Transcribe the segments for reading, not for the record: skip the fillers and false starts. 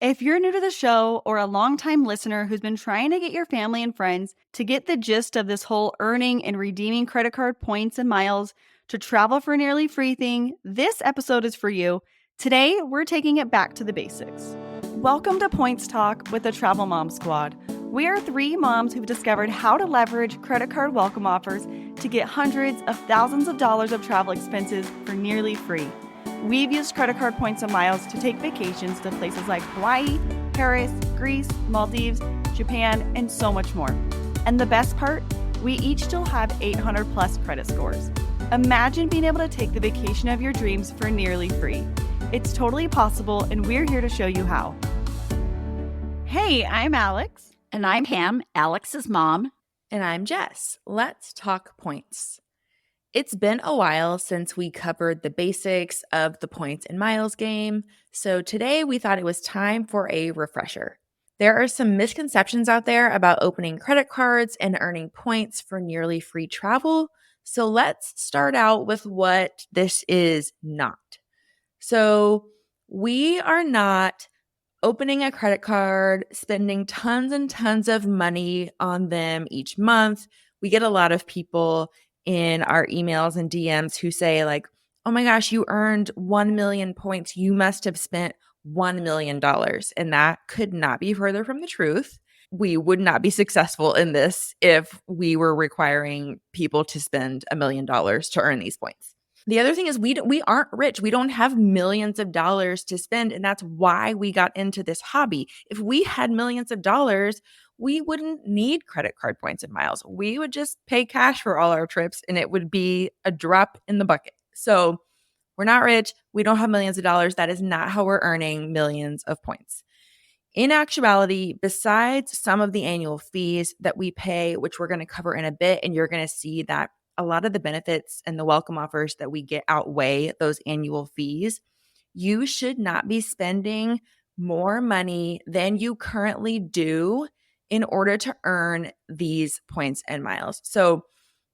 If you're new to the show or a longtime listener who's been trying to get your family and friends to get the gist of this whole earning and redeeming credit card points and miles to travel for nearly free thing, this episode is for you. Today, we're taking it back to the basics. Welcome to Points Talk with the Travel Mom Squad. We are three moms who've discovered how to leverage credit card welcome offers to get hundreds of thousands of dollars of travel expenses for nearly free. We've used credit card points and miles to take vacations to places like Hawaii, Paris, Greece, Maldives, Japan, and so much more. And the best part, we each still have 800 plus credit scores. Imagine being able to take the vacation of your dreams for nearly free. It's totally possible, and we're here to show you how. Hey, I'm Alex. And I'm Pam, Alex's mom. And I'm Jess. Let's talk points. It's been a while since we covered the basics of the points and miles game, so today we thought it was time for a refresher. There are some misconceptions out there about opening credit cards and earning points for nearly free travel, so let's start out with what this is not. So we are not opening a credit card, spending tons and tons of money on them each month. We get a lot of people in our emails and DMs who say like, oh my gosh, you earned 1 million points. You must have spent $1 million. And that could not be further from the truth. We would not be successful in this if we were requiring people to spend $1 million to earn these points. The other thing is we aren't rich. We don't have millions of dollars to spend, and that's why we got into this hobby. If we had millions of dollars, we wouldn't need credit card points and miles. We would just pay cash for all our trips, and it would be a drop in the bucket. So we're not rich. We don't have millions of dollars. That is not how we're earning millions of points. In actuality, besides some of the annual fees that we pay, which we're going to cover in a bit, and you're going to see that a lot of the benefits and the welcome offers that we get outweigh those annual fees, you should not be spending more money than you currently do in order to earn these points and miles. So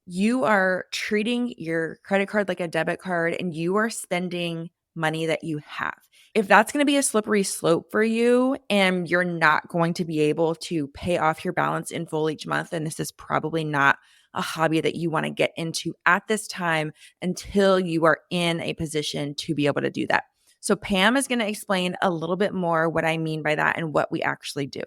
you are treating your credit card like a debit card, and you are spending money that you have. If that's going to be a slippery slope for you and you're not going to be able to pay off your balance in full each month, then this is probably not a hobby that you want to get into at this time until you are in a position to be able to do that. So Pam is going to explain a little bit more what I mean by that and what we actually do.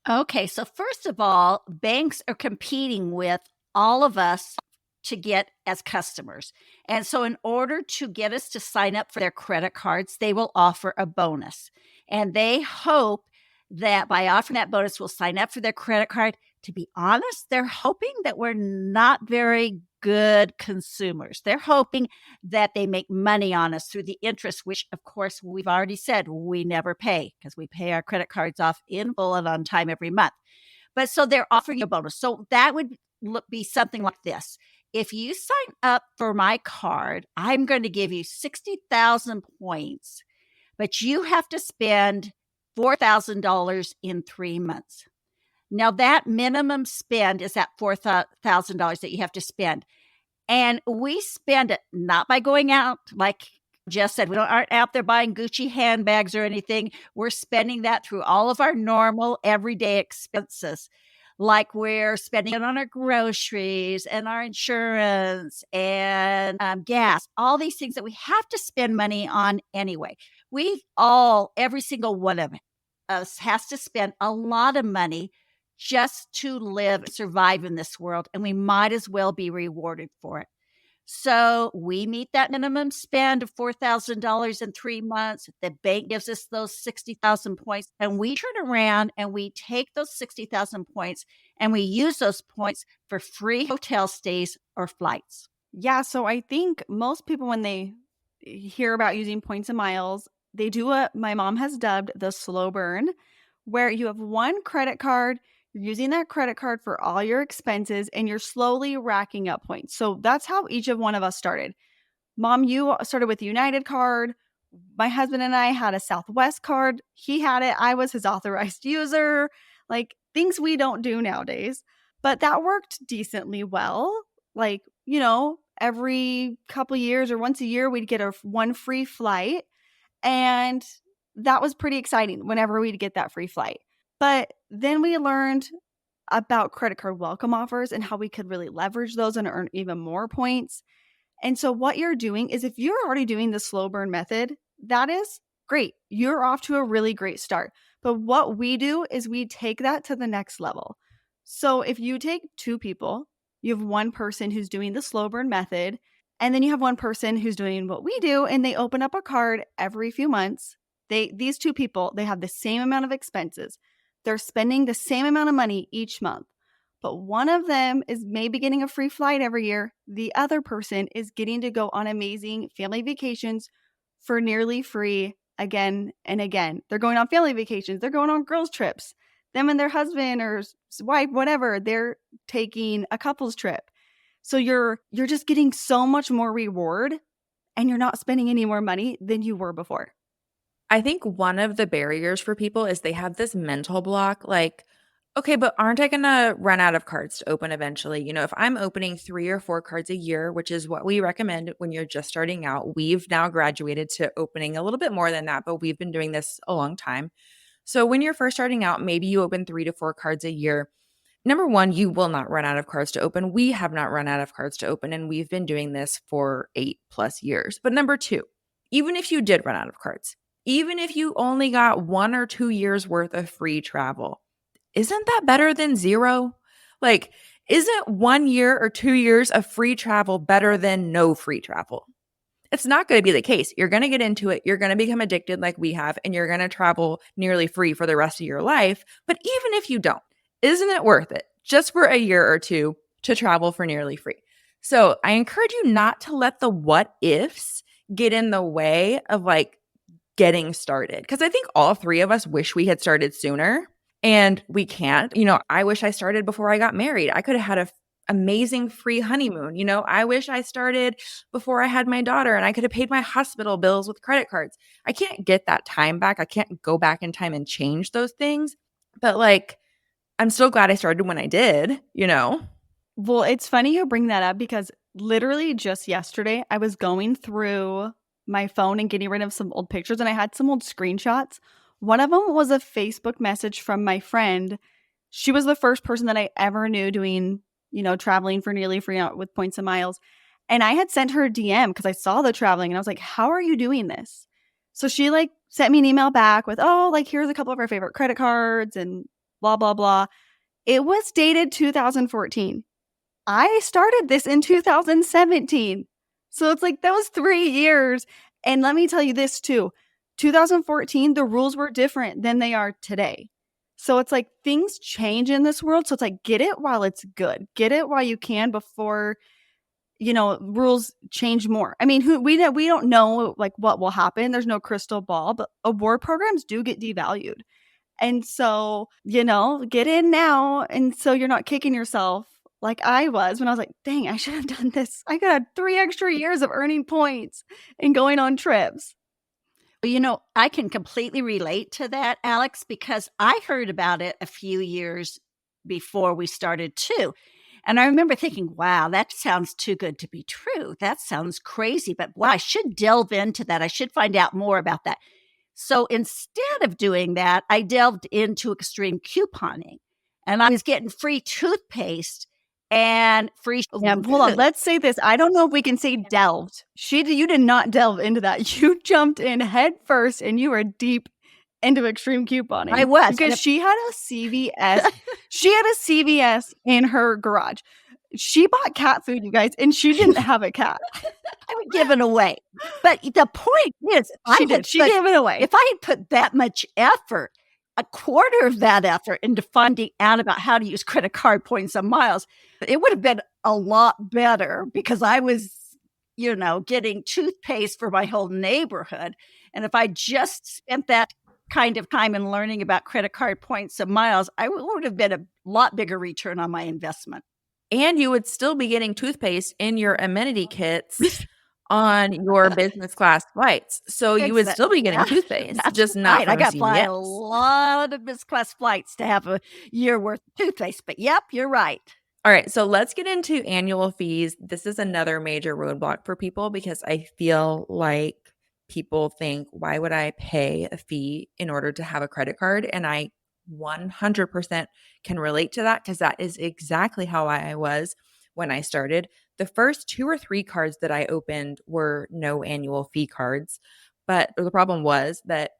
Okay, so first of all, banks are competing with all of us to get as customers. And so in order to get us to sign up for their credit cards, they will offer a bonus. And they hope that by offering that bonus, we'll sign up for their credit card. To be honest, they're hoping that we're not very good consumers. They're hoping that they make money on us through the interest, which, of course, we've already said we never pay because we pay our credit cards off in full and on time every month. But so they're offering a bonus. So that would be something like this. If you sign up for my card, I'm going to give you 60,000 points, but you have to spend $4,000 in 3 months. Now, that minimum spend is that $4,000 that you have to spend. And we spend it not by going out, like Jess said, aren't out there buying Gucci handbags or anything. We're spending that through all of our normal everyday expenses. Like we're spending it on our groceries and our insurance and gas, all these things that we have to spend money on anyway. Every single one of us has to spend a lot of money just to live, survive in this world, and we might as well be rewarded for it. So we meet that minimum spend of $4,000 in 3 months. The bank gives us those 60,000 points, and we turn around and we take those 60,000 points and we use those points for free hotel stays or flights. Yeah, so I think most people, when they hear about using points and miles, they do what my mom has dubbed the slow burn, where you have one credit card. You're using that credit card for all your expenses and you're slowly racking up points. So that's how each of one of us started. Mom, you started with the United card. My husband and I had a Southwest card. He had it. I was his authorized user. Like things we don't do nowadays. But that worked decently well. Like, every couple years or once a year, we'd get one free flight. And that was pretty exciting whenever we'd get that free flight. But then we learned about credit card welcome offers and how we could really leverage those and earn even more points. And so what you're doing is if you're already doing the slow burn method, that is great. You're off to a really great start. But what we do is we take that to the next level. So if you take two people, you have one person who's doing the slow burn method, and then you have one person who's doing what we do, and they open up a card every few months. These two people, they have the same amount of expenses. They're spending the same amount of money each month. But one of them is maybe getting a free flight every year. The other person is getting to go on amazing family vacations for nearly free again and again. They're going on family vacations. They're going on girls' trips. Them and their husband or wife, whatever, they're taking a couple's trip. So you're just getting so much more reward and you're not spending any more money than you were before. I think one of the barriers for people is they have this mental block like, okay, but aren't I going to run out of cards to open eventually? You know, if I'm opening 3 or 4 cards a year, which is what we recommend when you're just starting out, we've now graduated to opening a little bit more than that, but we've been doing this a long time. So when you're first starting out, maybe you open 3 to 4 cards a year. Number one, you will not run out of cards to open. We have not run out of cards to open, and we've been doing this for 8+ years. But number two, even if you did run out of cards, even if you only got 1 or 2 years worth of free travel, isn't that better than zero? Like, isn't 1 year or 2 years of free travel better than no free travel? It's not going to be the case. You're going to get into it. You're going to become addicted like we have, and you're going to travel nearly free for the rest of your life. But even if you don't, isn't it worth it just for a year or two to travel for nearly free? So I encourage you not to let the what ifs get in the way of like getting started. Because I think all three of us wish we had started sooner and we can't. You know, I wish I started before I got married. I could have had a amazing free honeymoon. You know, I wish I started before I had my daughter and I could have paid my hospital bills with credit cards. I can't get that time back. I can't go back in time and change those things. But like, I'm so glad I started when I did, you know? Well, it's funny you bring that up because literally just yesterday, I was going through my phone and getting rid of some old pictures, and I had some old screenshots. One of them was a Facebook message from my friend. She was the first person that I ever knew doing, traveling for nearly free out with points and miles. And I had sent her a DM because I saw the traveling and I was like, how are you doing this? So she sent me an email back with, here's a couple of our favorite credit cards and blah, blah, blah. It was dated 2014. I started this in 2017. So it's like that was 3 years. And let me tell you this too. 2014, the rules were different than they are today. So it's like things change in this world. So it's like get it while it's good. Get it while you can before rules change more. I mean, we don't know like what will happen. There's no crystal ball, but award programs do get devalued. And so, get in now. And so you're not kicking yourself like I was when I was like, dang, I should have done this. I got 3 extra years of earning points and going on trips. I can completely relate to that, Alex, because I heard about it a few years before we started too. And I remember thinking, wow, that sounds too good to be true. That sounds crazy, but wow, I should delve into that. I should find out more about that. So instead of doing that, I delved into extreme couponing and I was getting free toothpaste and free. Hold on. Let's say this. I don't know if we can say delved. You did not delve into that. You jumped in head first and you were deep into extreme couponing. I was. Because she had a CVS. She had a CVS in her garage. She bought cat food, you guys, and she didn't have a cat. I would give it away. But the point is, she gave it away. If I had put that much effort, a quarter of that effort into finding out about how to use credit card points and miles, it would have been a lot better because I was, getting toothpaste for my whole neighborhood. And if I just spent that kind of time in learning about credit card points and miles, I would have been a lot bigger return on my investment. And you would still be getting toothpaste in your amenity kits on your business class flights. So you would still be getting toothpaste, just not right. from I got CVS. a lot of business class flights to have a year worth of toothpaste. But yep, you're right. All right, so let's get into annual fees. This is another major roadblock for people because I feel like people think, why would I pay a fee in order to have a credit card? And I 100% can relate to that because that is exactly how I was when I started. The first 2 or 3 cards that I opened were no annual fee cards. But the problem was that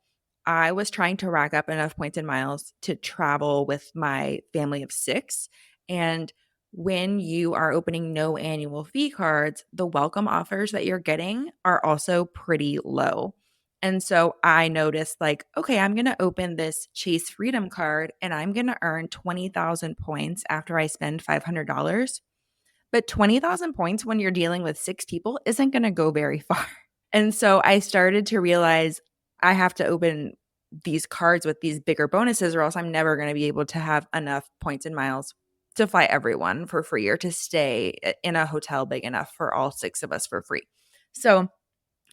I was trying to rack up enough points and miles to travel with my family of 6. And when you are opening no annual fee cards, the welcome offers that you're getting are also pretty low. And so I noticed, like, okay, I'm going to open this Chase Freedom card and I'm going to earn 20,000 points after I spend $500. But 20,000 points when you're dealing with 6 people isn't going to go very far. And so I started to realize I have to open these cards with these bigger bonuses, or else I'm never going to be able to have enough points and miles to fly everyone for free or to stay in a hotel big enough for all 6 of us for free. So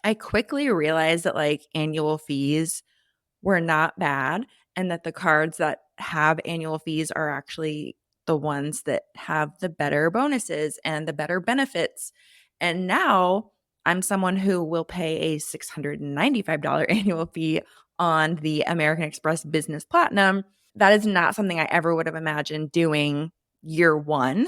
I quickly realized that like annual fees were not bad and that the cards that have annual fees are actually the ones that have the better bonuses and the better benefits. And now I'm someone who will pay a $695 annual fee on the American Express Business Platinum. That is not something I ever would have imagined doing year 1,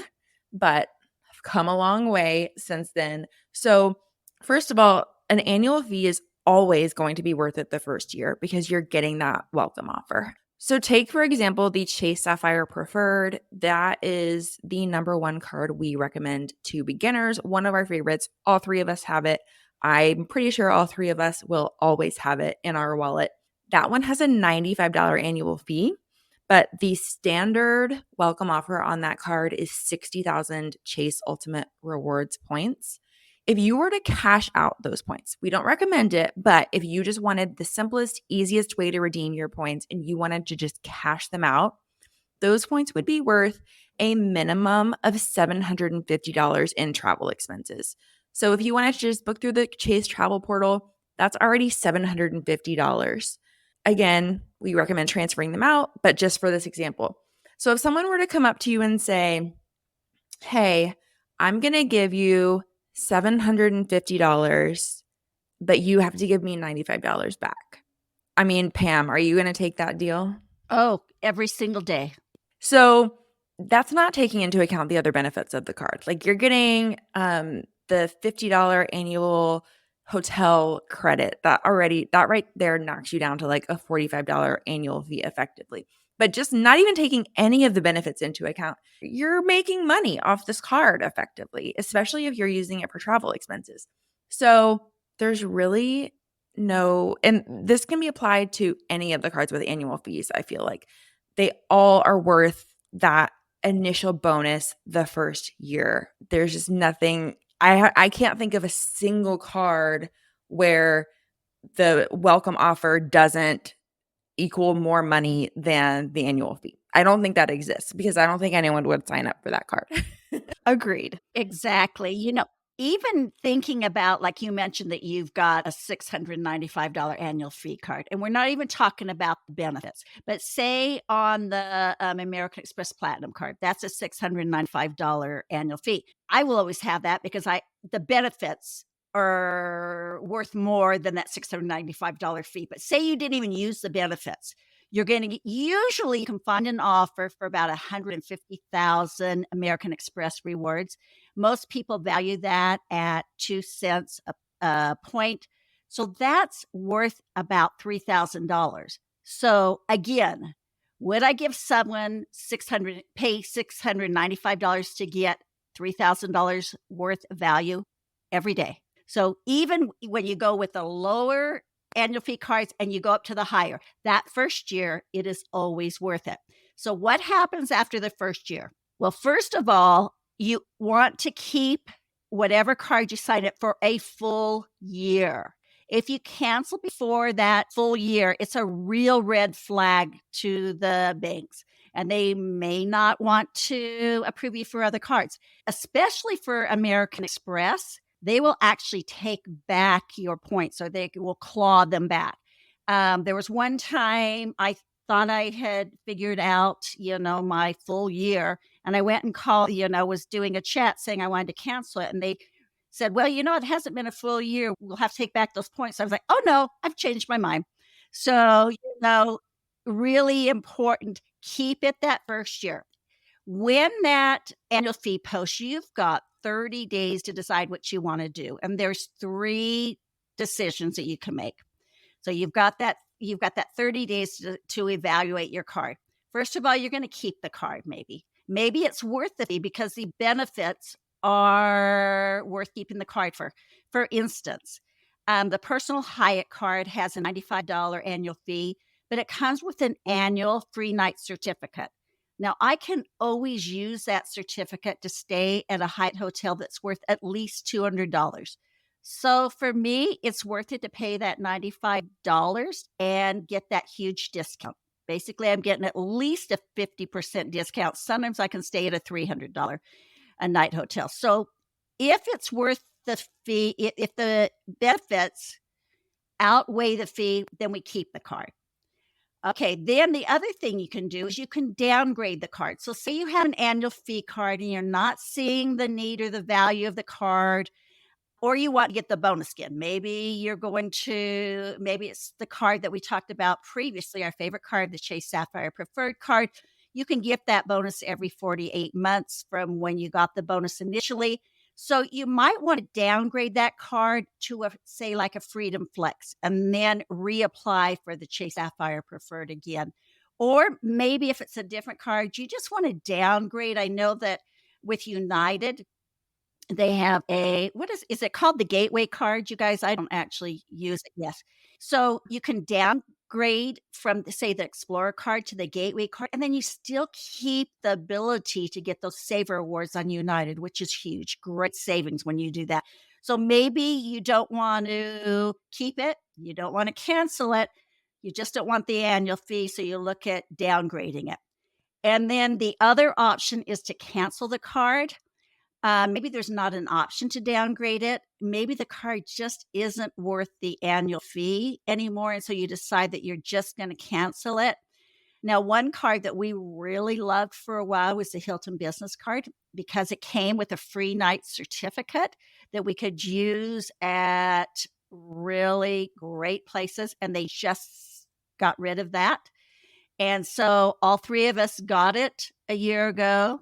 but I've come a long way since then. So, first of all, an annual fee is always going to be worth it the first year because you're getting that welcome offer. So take, for example, the Chase Sapphire Preferred. That is the number 1 card we recommend to beginners. One of our favorites. All 3 of us have it. I'm pretty sure all 3 of us will always have it in our wallet. That one has a $95 annual fee, but the standard welcome offer on that card is 60,000 Chase Ultimate Rewards points. If you were to cash out those points, we don't recommend it, but if you just wanted the simplest, easiest way to redeem your points and you wanted to just cash them out, those points would be worth a minimum of $750 in travel expenses. So if you wanted to just book through the Chase travel portal, that's already $750. Again, we recommend transferring them out, but just for this example. So if someone were to come up to you and say, hey, I'm going to give you $750, but you have to give me $95 back. I mean, Pam, are you going to take that deal? Oh, every single day. So that's not taking into account the other benefits of the card. Like you're getting the $50 annual hotel credit that right there knocks you down to like a $45 annual fee effectively. But just not even taking any of the benefits into account, you're making money off this card effectively, especially if you're using it for travel expenses. So there's really no, and this can be applied to any of the cards with annual fees, I feel like. They all are worth that initial bonus the first year. There's just nothing, I can't think of a single card where the welcome offer doesn't equal more money than the annual fee. I don't think that exists because I don't think anyone would sign up for that card. Agreed. Exactly. Even thinking about, like you mentioned, that you've got a $695 annual fee card, and we're not even talking about the benefits, but say on the American Express Platinum card, that's a $695 annual fee. I will always have that because the benefits are worth more than that $695 fee. But say you didn't even use the benefits. You're going to usually you can find an offer for about 150,000 American Express rewards. Most people value that at 2 cents a point. So that's worth about $3,000. So again, would I give someone pay $695 to get $3,000 worth of value every day? So even when you go with the lower annual fee cards and you go up to the higher, that first year, it is always worth it. So what happens after the first year? Well, first of all, you want to keep whatever card you sign up for a full year. If you cancel before that full year, it's a real red flag to the banks, and they may not want to approve you for other cards, especially for American Express. They will actually take back your points, or they will claw them back. There was one time I thought I had figured out, my full year, and I went and called, was doing a chat saying I wanted to cancel it, and they said, well, it hasn't been a full year. We'll have to take back those points. I was like, oh no, I've changed my mind. So, really important. Keep it that first year. When that annual fee posts, you've got 30 days to decide what you want to do. And there's 3 decisions that you can make. So you've got that 30 days to evaluate your card. First of all, you're going to keep the card maybe. Maybe it's worth the fee because the benefits are worth keeping the card for. For instance, the Personal Hyatt card has a $95 annual fee, but it comes with an annual free night certificate. Now, I can always use that certificate to stay at a Hyatt hotel that's worth at least $200. So for me, it's worth it to pay that $95 and get that huge discount. Basically, I'm getting at least a 50% discount. Sometimes I can stay at a $300 a night hotel. So if it's worth the fee, if the benefits outweigh the fee, then we keep the card. Okay, then the other thing you can do is you can downgrade the card. So say you have an annual fee card and you're not seeing the need or the value of the card, or you want to get the bonus skin. Maybe it's the card that we talked about previously, our favorite card, the Chase Sapphire Preferred card. You can get that bonus every 48 months from when you got the bonus initially. So you might want to downgrade that card to say like a Freedom Flex and then reapply for the Chase Sapphire Preferred again. Or maybe if it's a different card, you just want to downgrade. I know that with United, they have is it called the Gateway card, you guys? I don't actually use it. Yes. So you can downgrade from, say, the Explorer card to the Gateway card, and then you still keep the ability to get those Saver Awards on United, which is huge. Great savings when you do that. So maybe you don't want to keep it. You don't want to cancel it. You just don't want the annual fee. So you look at downgrading it. And then the other option is to cancel the card. Maybe there's not an option to downgrade it. Maybe the card just isn't worth the annual fee anymore. And so you decide that you're just going to cancel it. Now, one card that we really loved for a while was the Hilton Business Card because it came with a free night certificate that we could use at really great places. And they just got rid of that. And so all 3 of us got it a year ago.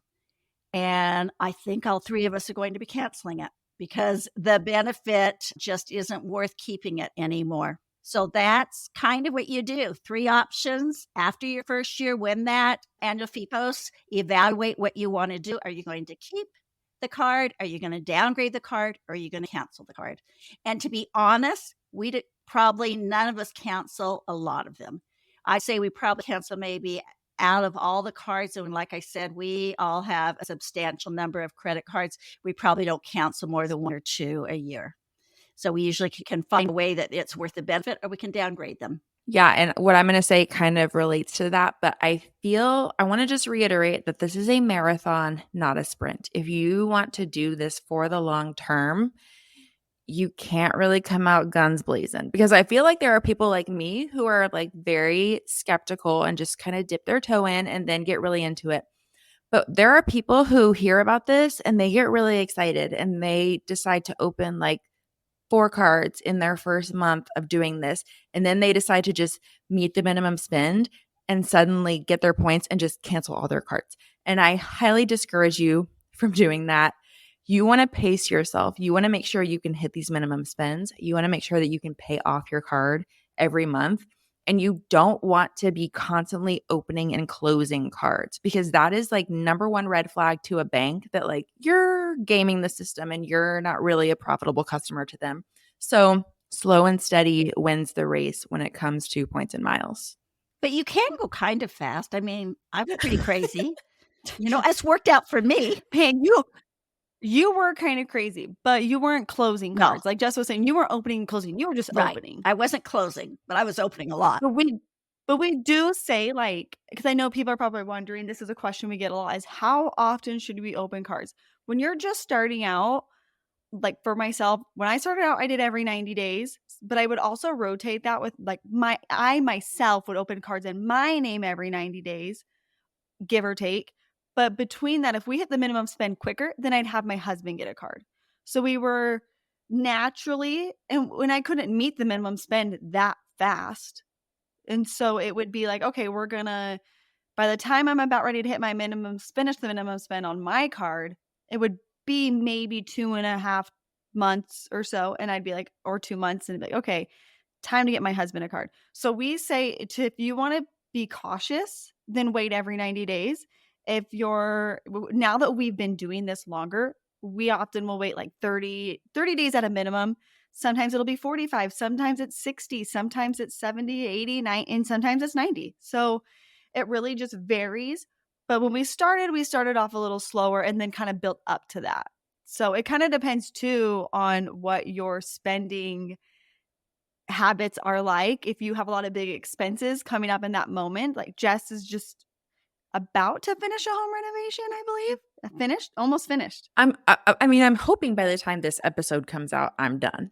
And I think all 3 of us are going to be canceling it because the benefit just isn't worth keeping it anymore. So that's kind of what you do. 3 options after your first year. When that annual fee posts, evaluate what you want to do. Are you going to keep the card? Are you going to downgrade the card? Or are you going to cancel the card? And to be honest, probably none of us cancel a lot of them. I say we probably cancel maybe out of all the cards. And like I said, we all have a substantial number of credit cards. We probably don't cancel more than 1 or 2 a year. So we usually can find a way that it's worth the benefit, or we can downgrade them. Yeah, and what I'm going to say kind of relates to that, but I want to just reiterate that this is a marathon, not a sprint. If you want to do this for the long term, you can't really come out guns blazing, because I feel like there are people like me who are like very skeptical and just kind of dip their toe in and then get really into it. But there are people who hear about this and they get really excited and they decide to open like 4 cards in their first month of doing this. And then they decide to just meet the minimum spend and suddenly get their points and just cancel all their cards. And I highly discourage you from doing that. You want to pace yourself. You want to make sure you can hit these minimum spends. You want to make sure that you can pay off your card every month. And you don't want to be constantly opening and closing cards, because that is like number 1 red flag to a bank that like you're gaming the system and you're not really a profitable customer to them. So slow and steady wins the race when it comes to points and miles. But you can go kind of fast. I mean, I'm pretty crazy. It's worked out for me. Pam, you were kind of crazy, but you weren't closing cards. Like Jess was saying, you weren't opening and closing. You were just opening. I wasn't closing, but I was opening a lot. But we do say, like, because I know people are probably wondering, this is a question we get a lot, is how often should we open cards? When you're just starting out, like for myself, when I started out, I did every 90 days, but I would also rotate that with like I myself would open cards in my name every 90 days, give or take. But between that, if we hit the minimum spend quicker, then I'd have my husband get a card. So we were naturally, and when I couldn't meet the minimum spend that fast. And so it would be like, okay, by the time I'm about ready to hit my finish the minimum spend on my card, it would be maybe 2.5 months or so. And I'd be like, or 2 months, and I'd be like, okay, time to get my husband a card. So we say if you want to be cautious, then wait every 90 days. Now that we've been doing this longer, we often will wait like 30 days at a minimum. Sometimes it'll be 45, sometimes it's 60, sometimes it's 70, 80, 90, and sometimes it's 90. So it really just varies. But when we started off a little slower and then kind of built up to that. So it kind of depends too on what your spending habits are like. If you have a lot of big expenses coming up in that moment, like Jess is just about to finish a home renovation, I believe. Almost finished. I'm hoping by the time this episode comes out, I'm done.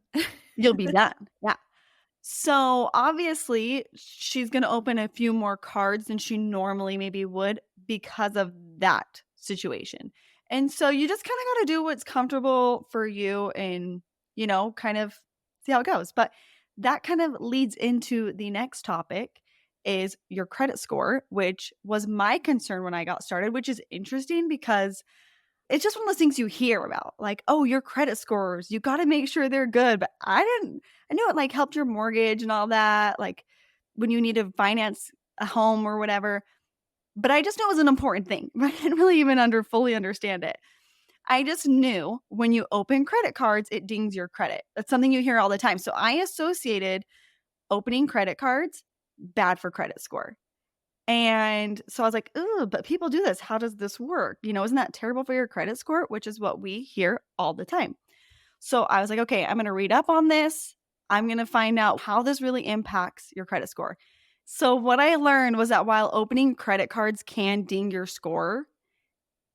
You'll be done. Yeah. So obviously, she's going to open a few more cards than she normally maybe would because of that situation. And so you just kind of got to do what's comfortable for you and, kind of see how it goes. But that kind of leads into the next topic is your credit score, which was my concern when I got started, which is interesting because it's just one of those things you hear about, like, oh, your credit scores, you got to make sure they're good. But I knew it like helped your mortgage and all that, like when you need to finance a home or whatever. But I just knew it was an important thing. I didn't really even fully understand it. I just knew when you open credit cards, it dings your credit. That's something you hear all the time. So I associated opening credit cards bad for credit score. And so I was like, "Ooh, but people do this. How does this work? Isn't that terrible for your credit score?" Which is what we hear all the time. So I was like, "Okay, I'm going to read up on this. I'm going to find out how this really impacts your credit score." So what I learned was that while opening credit cards can ding your score,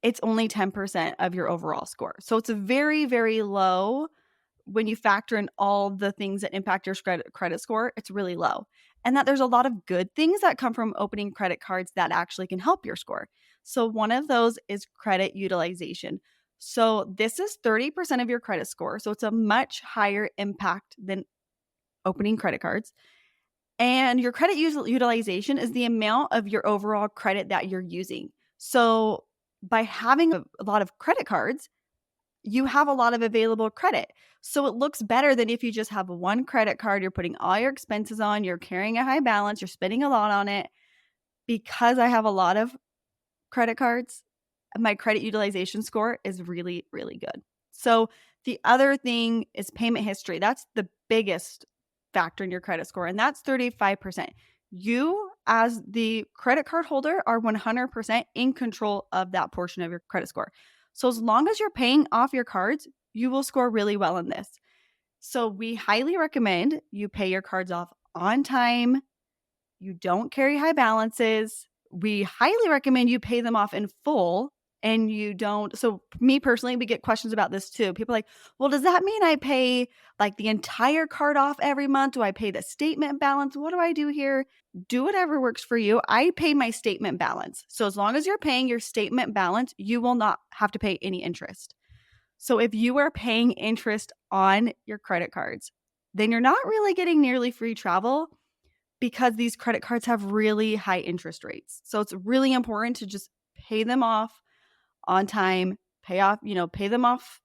it's only 10% of your overall score. So it's a very, very low when you factor in all the things that impact your credit score. It's really low. And that there's a lot of good things that come from opening credit cards that actually can help your score. So one of those is credit utilization. So this is 30% of your credit score. So it's a much higher impact than opening credit cards. And your credit utilization is the amount of your overall credit that you're using. So by having a lot of credit cards, you have a lot of available credit. So it looks better than if you just have one credit card, you're putting all your expenses on, you're carrying a high balance, you're spending a lot on it. Because I have a lot of credit cards, my credit utilization score is really, really good. So the other thing is payment history. That's the biggest factor in your credit score, and that's 35%. You, as the credit card holder, are 100% in control of that portion of your credit score. So as long as you're paying off your cards, you will score really well in this. So we highly recommend you pay your cards off on time. You don't carry high balances. We highly recommend you pay them off in full and you don't. So me personally, we get questions about this too. People are like, well, does that mean I pay like the entire card off every month? Do I pay the statement balance? What do I do here? Do whatever works for you. I pay my statement balance. So as long as you're paying your statement balance, you will not have to pay any interest. So if you are paying interest on your credit cards, then you're not really getting nearly free travel because these credit cards have really high interest rates. So it's really important to just pay them off on time, pay them off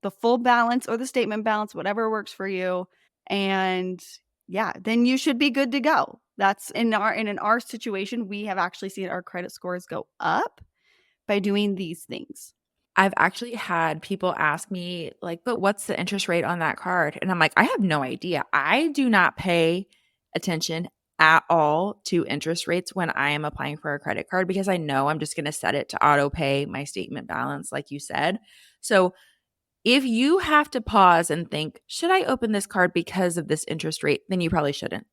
the full balance or the statement balance, whatever works for you. And yeah, then you should be good to go. That's in our situation, we have actually seen our credit scores go up by doing these things. I've actually had people ask me, like, but what's the interest rate on that card? And I'm like, I have no idea. I do not pay attention at all to interest rates when I am applying for a credit card because I know I'm just going to set it to auto pay my statement balance, like you said. So if you have to pause and think, should I open this card because of this interest rate? Then you probably shouldn't.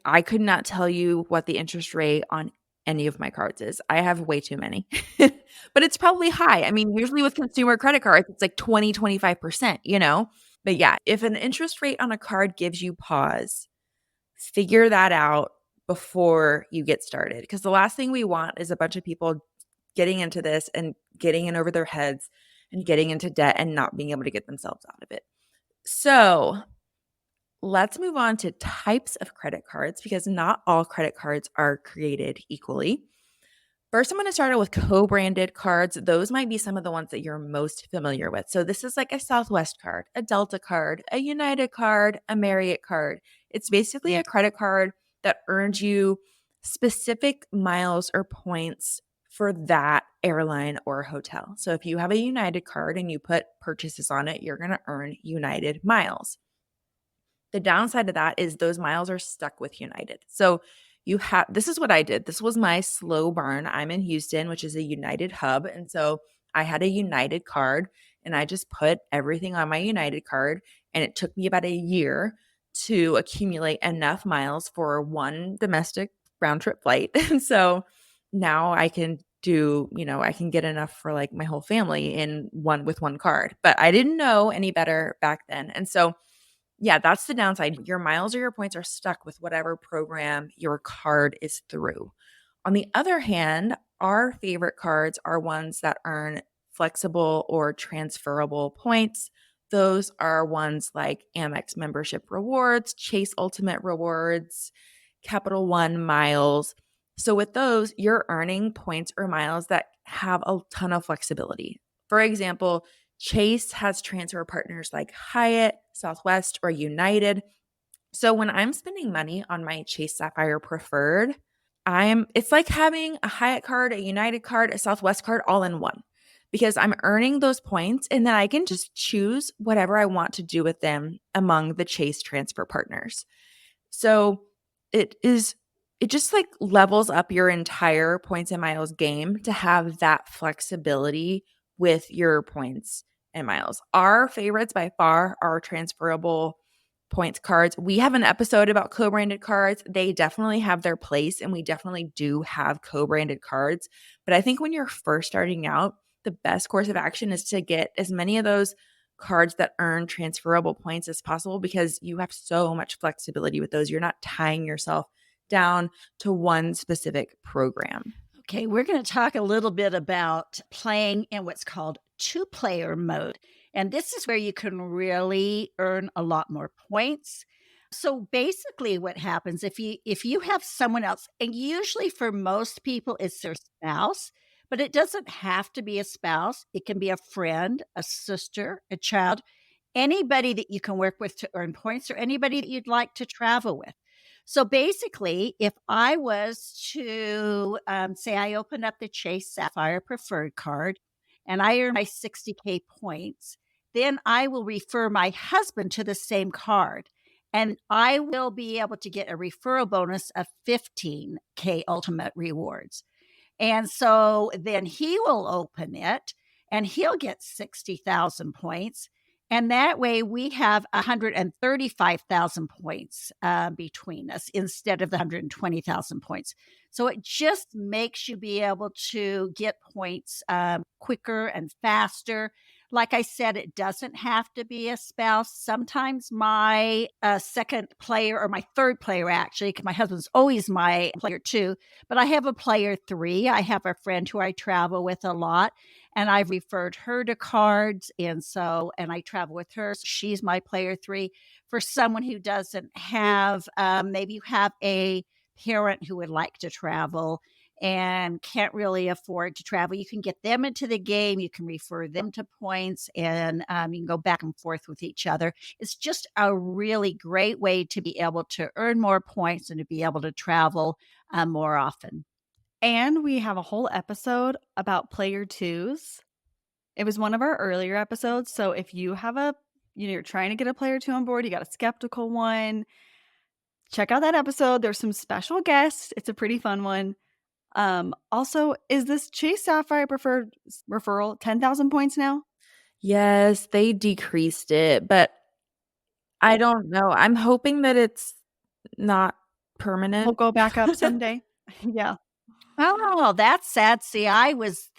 I could not tell you what the interest rate on any of my cards is. I have way too many, but it's probably high. I mean, usually with consumer credit cards, it's like 20, 25%, But yeah, if an interest rate on a card gives you pause, figure that out before you get started. Because the last thing we want is a bunch of people getting into this and getting in over their heads and getting into debt and not being able to get themselves out of it. So let's move on to types of credit cards because not all credit cards are created equally. First, I'm going to start out with co-branded cards. Those might be some of the ones that you're most familiar with. So this is like a Southwest card, a Delta card, a United card, a Marriott card. It's basically a credit card that earns you specific miles or points for that airline or hotel. So if you have a United card and you put purchases on it, you're going to earn United miles. The downside of that is those miles are stuck with United. So this is what I did. This was my slow burn. I'm in Houston, which is a United hub. And so I had a United card and I just put everything on my United card. And it took me about a year to accumulate enough miles for one domestic round trip flight. And so now I can I can get enough for like my whole family with one card. But I didn't know any better back then. And so yeah, that's the downside. Your miles or your points are stuck with whatever program your card is through. On the other hand, our favorite cards are ones that earn flexible or transferable points. Those are ones like Amex membership rewards, Chase Ultimate Rewards, Capital One miles. So with those, you're earning points or miles that have a ton of flexibility. For example, Chase has transfer partners like Hyatt, Southwest, or United. So when I'm spending money on my Chase Sapphire Preferred, it's like having a Hyatt card, a United card, a Southwest card all in one because I'm earning those points and then I can just choose whatever I want to do with them among the Chase transfer partners. So it just like levels up your entire points and miles game to have that flexibility with your points and miles. Our favorites by far are transferable points cards. We have an episode about co-branded cards. They definitely have their place and we definitely do have co-branded cards. But I think when you're first starting out, the best course of action is to get as many of those cards that earn transferable points as possible because you have so much flexibility with those. You're not tying yourself down to one specific program. Okay, we're going to talk a little bit about playing in what's called two-player mode. And this is where you can really earn a lot more points. So basically what happens if you have someone else, and usually for most people it's their spouse, but it doesn't have to be a spouse. It can be a friend, a sister, a child, anybody that you can work with to earn points or anybody that you'd like to travel with. So basically, if I was to say I open up the Chase Sapphire Preferred card and I earn my 60K points, then I will refer my husband to the same card. And I will be able to get a referral bonus of 15K ultimate rewards. And so then he will open it and he'll get 60,000 points. And that way we have 135,000 points between us instead of the 120,000 points. So it just makes you be able to get points quicker and faster. Like I said, it doesn't have to be a spouse. Sometimes my second player or my third player, actually, because my husband's always my player too, but I have a player three. I have a friend who I travel with a lot, and I've referred her to cards. And I travel with her. So she's my player three. For someone who doesn't have, maybe you have a parent who would like to travel and can't really afford to travel, you can get them into the game. You can refer them to points and you can go back and forth with each other. It's just a really great way to be able to earn more points and to be able to travel more often. And we have a whole episode about player twos. It was one of our earlier episodes. So if you have you're trying to get a player two on board, you got a skeptical one, check out that episode. There's some special guests. It's a pretty fun one. Also, is this Chase Sapphire Preferred referral 10,000 points now? Yes, they decreased it, but I don't know. I'm hoping that it's not permanent. We'll go back up someday. Yeah. Oh, that's sad. See, I was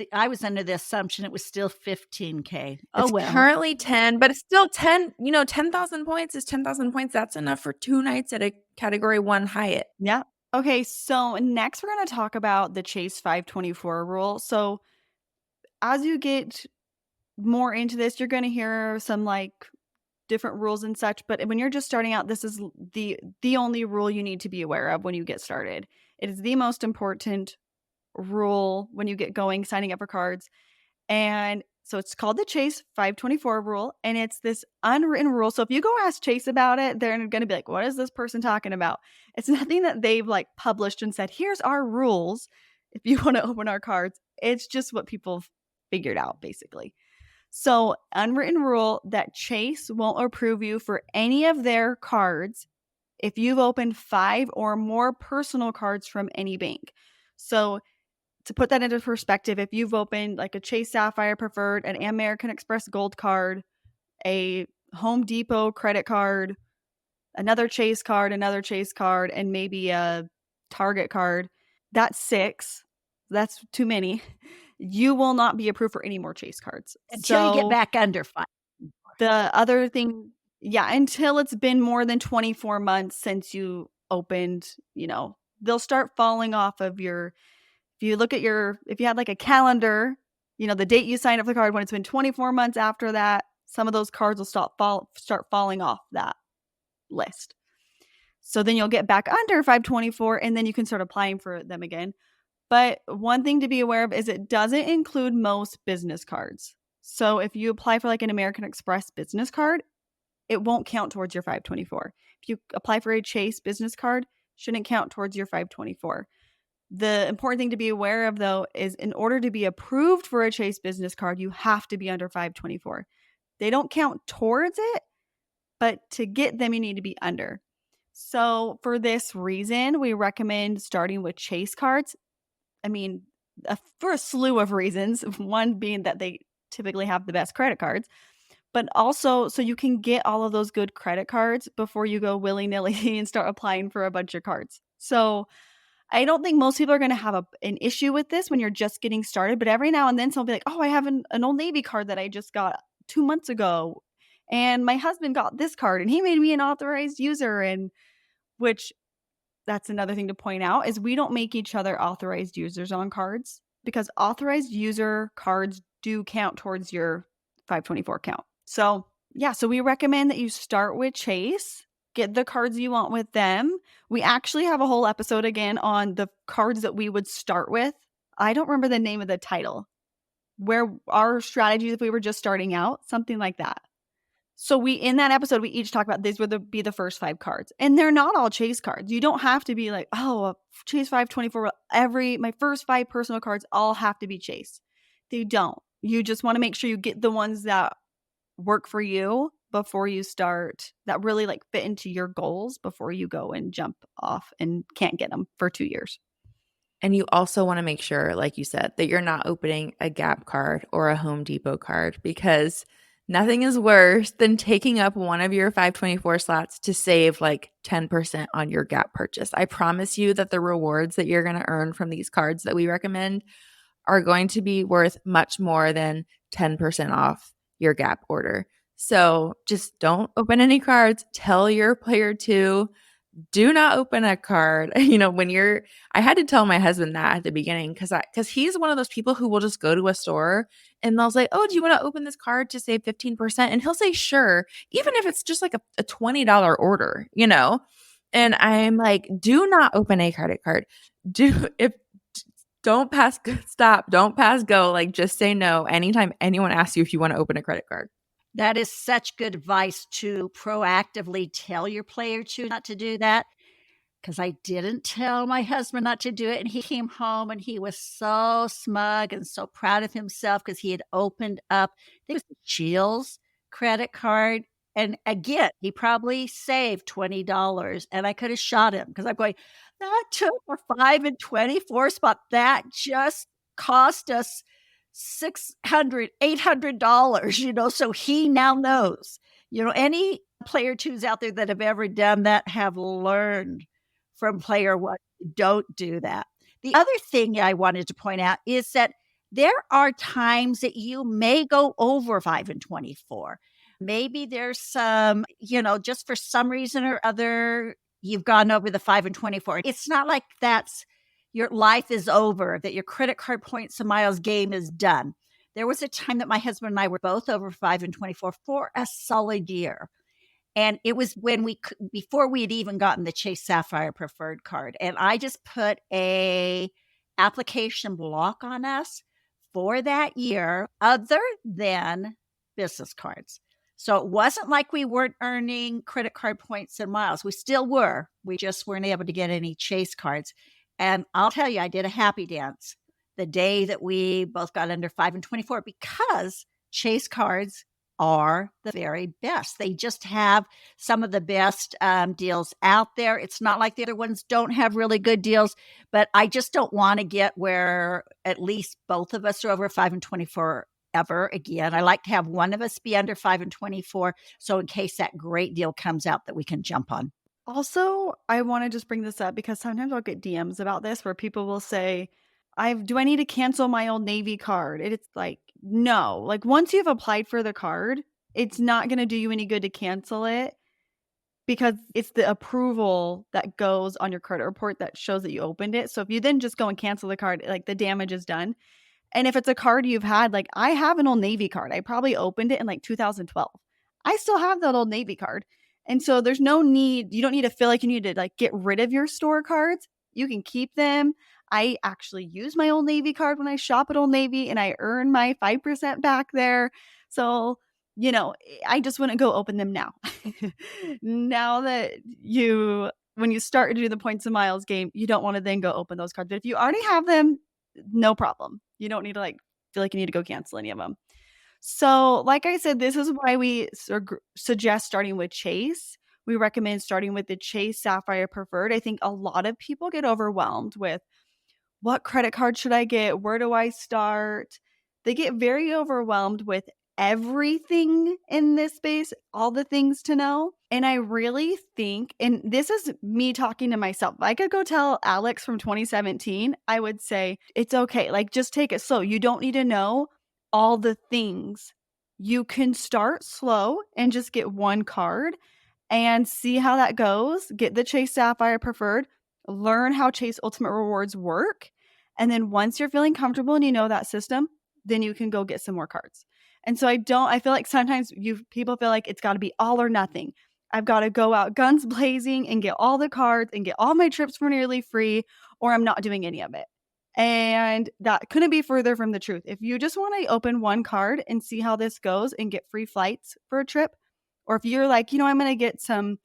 under the assumption it was still 15K. Oh, It's well. currently 10, but it's still 10. 10,000 points is 10,000 points. That's enough for 2 nights at a Category 1 Hyatt. Yeah. Okay, so next we're going to talk about the Chase 524 rule. So as you get more into this, you're going to hear some like different rules and such. But when you're just starting out, this is the only rule you need to be aware of when you get started. It is the most important rule when you get going, signing up for cards. And so it's called the Chase 524 rule, and it's this unwritten rule. So if you go ask Chase about it, they're going to be like, what is this person talking about? It's nothing that they've like published and said, here's our rules if you want to open our cards. It's just what people figured out, basically. So unwritten rule that Chase won't approve you for any of their cards if you've opened 5 or more personal cards from any bank. So to put that into perspective, if you've opened like a Chase Sapphire Preferred, an American Express Gold card, a Home Depot credit card, another Chase card, and maybe a Target card, that's 6. That's too many. You will not be approved for any more Chase cards. Until you get back under 5. The other thing, until it's been more than 24 months since you opened, they'll start falling off of your. If you had like a calendar, the date you signed up for the card, when it's been 24 months after that, some of those cards will start falling off that list. So then you'll get back under 524 and then you can start applying for them again. But one thing to be aware of is it doesn't include most business cards. So if you apply for like an American Express business card, it won't count towards your 524. If you apply for a Chase business card, shouldn't count towards your 524. The important thing to be aware of, though, is in order to be approved for a Chase business card, you have to be under 524. They don't count towards it, but to get them, you need to be under. So for this reason, we recommend starting with Chase cards. I mean, for a slew of reasons, one being that they typically have the best credit cards, but also so you can get all of those good credit cards before you go willy-nilly and start applying for a bunch of cards. So I don't think most people are going to have an issue with this when you're just getting started, but every now and then someone will be like, oh, I have an Old Navy card that I just got 2 months ago, and my husband got this card, and he made me an authorized user, and which that's another thing to point out is we don't make each other authorized users on cards because authorized user cards do count towards your 524 count. So we recommend that you start with Chase. Get the cards you want with them. We actually have a whole episode again on the cards that we would start with. I don't remember the name of the title. Where our strategies if we were just starting out, something like that. So in that episode, we each talk about these would be the first 5 cards. And they're not all Chase cards. You don't have to be like, oh, Chase 524. My first 5 personal cards all have to be Chase. They don't. You just want to make sure you get the ones that work for you before you start, that really like fit into your goals before you go and jump off and can't get them for 2 years. And you also want to make sure, like you said, that you're not opening a Gap card or a Home Depot card, because nothing is worse than taking up one of your 524 slots to save like 10% on your Gap purchase. I promise you that the rewards that you're going to earn from these cards that we recommend are going to be worth much more than 10% off your Gap order. So just don't open any cards. Tell your player to do not open a card. I had to tell my husband that at the beginning because he's one of those people who will just go to a store and they'll say, oh, do you want to open this card to save 15%? And he'll say, sure, even if it's just like a $20 order, And I'm like, do not open a credit card. Don't pass go. Like, just say no anytime anyone asks you if you want to open a credit card. That is such good advice to proactively tell your player not to do that. Because I didn't tell my husband not to do it. And he came home and he was so smug and so proud of himself because he had opened up, I think it was the Shields credit card. And again, he probably saved $20. And I could have shot him because I'm going, that took a 5 and 24 spot. That just cost us $600, $800, so he now knows. Any player twos out there that have ever done that have learned from player one. Don't do that. The other thing I wanted to point out is that there are times that you may go over 5 and 24. Maybe there's some, just for some reason or other, you've gone over the 5 and 24. It's not like that's your life is over, that your credit card points and miles game is done. There was a time that my husband and I were both over 5 and 24 for a solid year. And it was when before we had even gotten the Chase Sapphire Preferred card, and I just put a application block on us for that year other than business cards. So it wasn't like we weren't earning credit card points and miles. We still were. We just weren't able to get any Chase cards. And I'll tell you, I did a happy dance the day that we both got under 5 and 24 because Chase cards are the very best. They just have some of the best deals out there. It's not like the other ones don't have really good deals, but I just don't want to get where at least both of us are over 5 and 24 ever again. I like to have one of us be under 5 and 24. So in case that great deal comes out that we can jump on. Also, I want to just bring this up because sometimes I'll get DMs about this where people will say, do I need to cancel my Old Navy card? And it's like, no. Like once you've applied for the card, it's not going to do you any good to cancel it because it's the approval that goes on your credit report that shows that you opened it. So if you then just go and cancel the card, like the damage is done. And if it's a card you've had, like I have an Old Navy card. I probably opened it in like 2012. I still have that Old Navy card. And so there's no need, you don't need to feel like you need to like get rid of your store cards. You can keep them. I actually use my Old Navy card when I shop at Old Navy and I earn my 5% back there. So, I just wouldn't go open them now. Now that when you start to do the points and miles game, you don't want to then go open those cards. But if you already have them, no problem. You don't need to feel like you need to go cancel any of them. So, like I said, this is why we suggest starting with Chase. We recommend starting with the Chase Sapphire Preferred. I think a lot of people get overwhelmed with what credit card should I get? Where do I start? They get very overwhelmed with everything in this space, all the things to know. And I really think, and this is me talking to myself, I could go tell Alex from 2017, I would say, it's okay. Like, just take it slow. You don't need to know all the things. You can start slow and just get one card and see how that goes. Get the Chase Sapphire Preferred, learn how Chase Ultimate Rewards work. And then once you're feeling comfortable and you know that system, then you can go get some more cards. And so I feel like sometimes people feel like it's got to be all or nothing. I've got to go out guns blazing and get all the cards and get all my trips for nearly free, or I'm not doing any of it. And that couldn't be further from the truth. If you just want to open one card and see how this goes and get free flights for a trip, or if you're like, I'm going to get some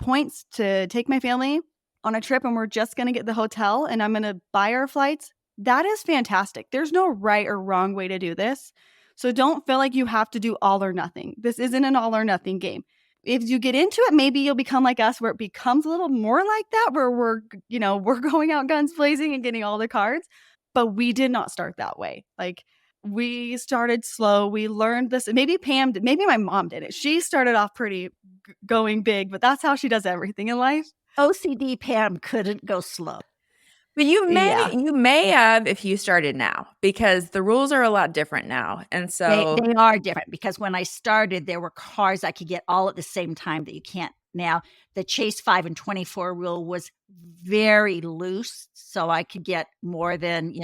points to take my family on a trip and we're just going to get the hotel and I'm going to buy our flights, that is fantastic. There's no right or wrong way to do this. So don't feel like you have to do all or nothing. This isn't an all or nothing game. If you get into it, maybe you'll become like us where it becomes a little more like that, where we're going out guns blazing and getting all the cards. But we did not start that way. Like we started slow. We learned this. Maybe Pam did. Maybe my mom did it. She started off pretty going big, but that's how she does everything in life. OCD Pam couldn't go slow. But you may have if you started now, because the rules are a lot different now. And so they are different, because when I started, there were cards I could get all at the same time that you can't now. The Chase 5 and 24 rule was very loose, so I could get more than,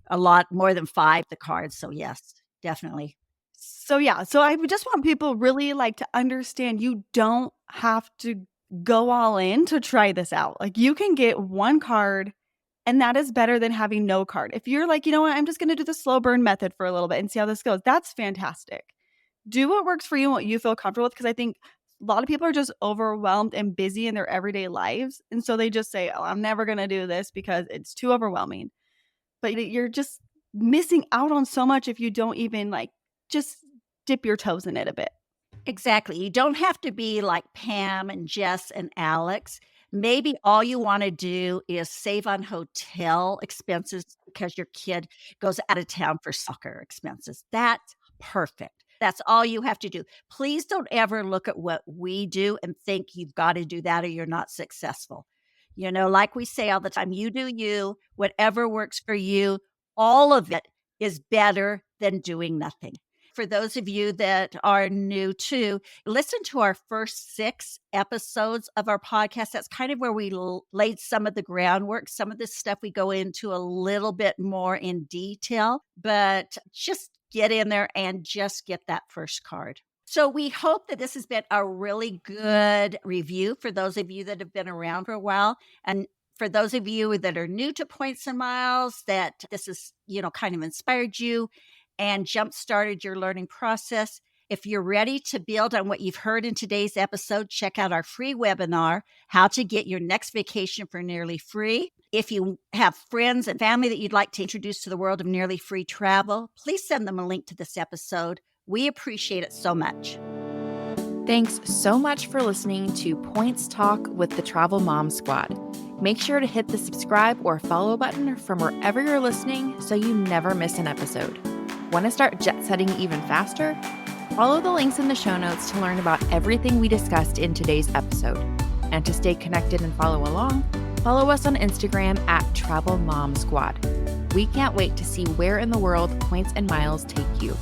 a lot more than 5 the cards. So yes, definitely. So I just want people really to understand you don't have to go all in to try this out. Like you can get one card and that is better than having no card. If you're like, what, I'm just going to do the slow burn method for a little bit and see how this goes. That's fantastic. Do what works for you and what you feel comfortable with. Because I think a lot of people are just overwhelmed and busy in their everyday lives. And so they just say, oh, I'm never going to do this because it's too overwhelming. But you're just missing out on so much if you don't even just dip your toes in it a bit. Exactly. You don't have to be like Pam and Jess and Alex. Maybe all you want to do is save on hotel expenses because your kid goes out of town for soccer expenses. That's perfect. That's all you have to do. Please don't ever look at what we do and think you've got to do that or you're not successful. Like we say all the time, you do you, whatever works for you, all of it is better than doing nothing. For those of you that are new too, listen to our first 6 episodes of our podcast. That's kind of where we laid some of the groundwork. Some of this stuff we go into a little bit more in detail, but just get in there and just get that first card. So we hope that this has been a really good review for those of you that have been around for a while. And for those of you that are new to Points and Miles, that this has, kind of inspired you and jump-started your learning process. If you're ready to build on what you've heard in today's episode, check out our free webinar, How to Get Your Next Vacation for Nearly Free. If you have friends and family that you'd like to introduce to the world of nearly free travel, please send them a link to this episode. We appreciate it so much. Thanks so much for listening to Points Talk with the Travel Mom Squad. Make sure to hit the subscribe or follow button from wherever you're listening so you never miss an episode. Want to start jet setting even faster? Follow the links in the show notes to learn about everything we discussed in today's episode. And to stay connected and follow along, follow us on Instagram at Travel Mom Squad. We can't wait to see where in the world Points and Miles take you.